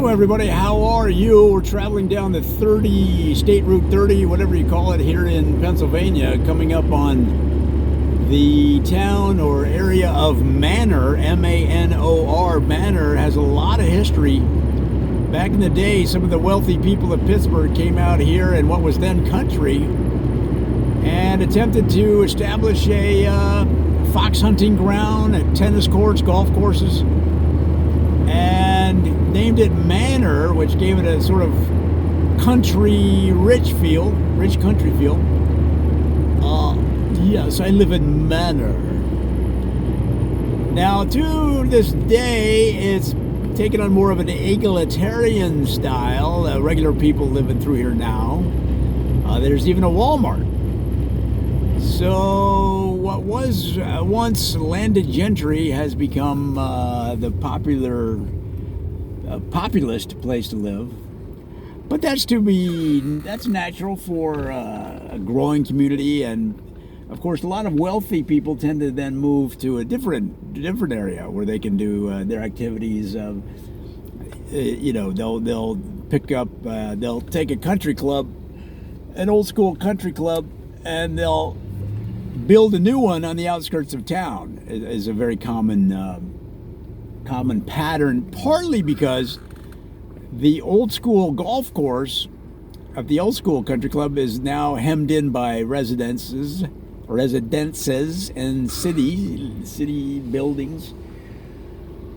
Hello everybody, how are you? We're traveling down the State Route 30, whatever you call it, here in Pennsylvania, coming up on the town or area of Manor, M-A-N-O-R. Manor has a lot of history. Back in the day, some of the wealthy people of Pittsburgh came out here in what was then country and attempted to establish a fox hunting ground, tennis courts, golf courses, and named it Manor, which gave it a sort of country rich country feel. Yes, I live in Manor. Now, to this day, it's taken on more of an egalitarian style. Regular people living through here now. There's even a Walmart. So what was once landed gentry has become the populist place to live. But that's natural for a growing community, and of course a lot of wealthy people tend to then move to a different area where they can do their activities. They'll pick up, they'll take a country club, an old school country club, and they'll build a new one on the outskirts of town. Is a very common pattern, partly because the old school golf course of the old school country club is now hemmed in by residences and city buildings,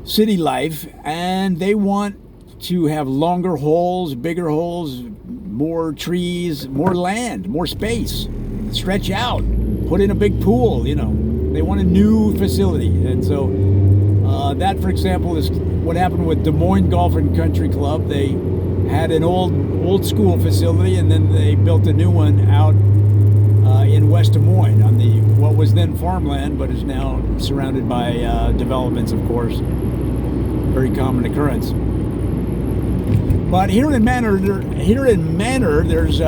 city life, and they want to have longer holes, bigger holes, more trees, more land, more space, stretch out, put in a big pool. They want a new facility. And so that, for example, is what happened with Des Moines Golf and Country Club. They had an old school facility, and then they built a new one out in West Des Moines on what was then farmland, but is now surrounded by developments, of course. Very common occurrence. But here in Manor, there's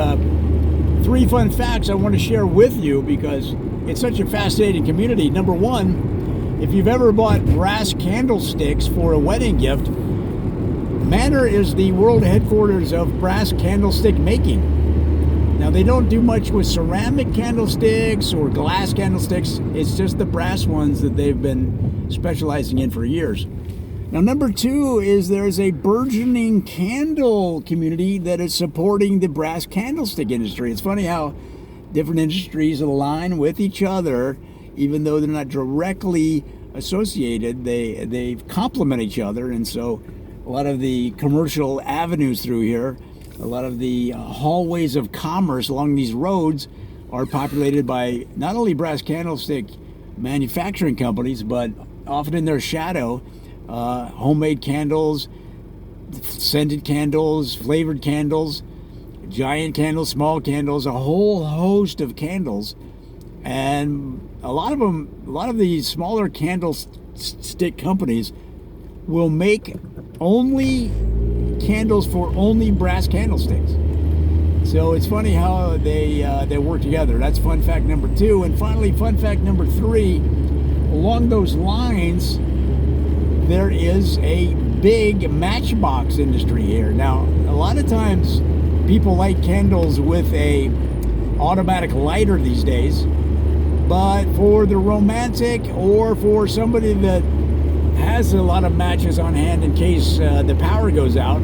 3 fun facts I want to share with you because it's such a fascinating community. Number one, if you've ever bought brass candlesticks for a wedding gift, Manor is the world headquarters of brass candlestick making. Now, they don't do much with ceramic candlesticks or glass candlesticks. It's just the brass ones that they've been specializing in for years. Now, number 2 is there's a burgeoning candle community that is supporting the brass candlestick industry. It's funny how different industries align with each other, even though they're not directly associated. They complement each other, and so a lot of the commercial avenues through here, a lot of the hallways of commerce along these roads are populated by not only brass candlestick manufacturing companies, but often in their shadow, homemade candles, scented candles, flavored candles, giant candles, small candles, a whole host of candles. And a lot of these smaller candlestick companies will make only candles for only brass candlesticks. So it's funny how they work together. That's fun fact number 2. And finally, fun fact number 3, along those lines, there is a big matchbox industry here. Now, a lot of times people light candles with a automatic lighter these days, but for the romantic or for somebody that has a lot of matches on hand in case the power goes out,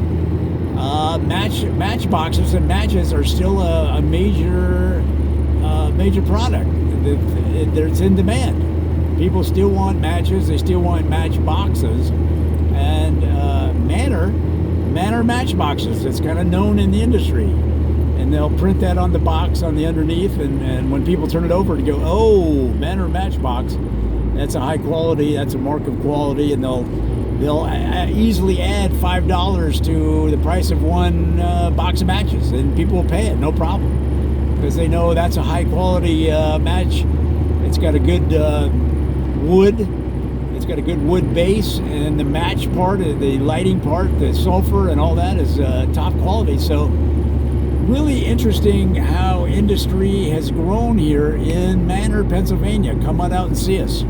matchboxes and matches are still a major product. It's in demand. People still want matches. They still want matchboxes, and Manor matchboxes. It's kind of known in the industry, and they'll print that on the box on the underneath, and when people turn it over to go, oh, Manor matchbox, that's a high quality. That's a mark of quality, and they'll easily add $5 to the price of one box of matches, and people will pay it, no problem, because they know that's a high quality match. It's got a good wood. It's got a good wood base, and the match part, the lighting part, the sulfur and all that is top quality. So really interesting how industry has grown here in Manor, Pennsylvania. Come on out and see us.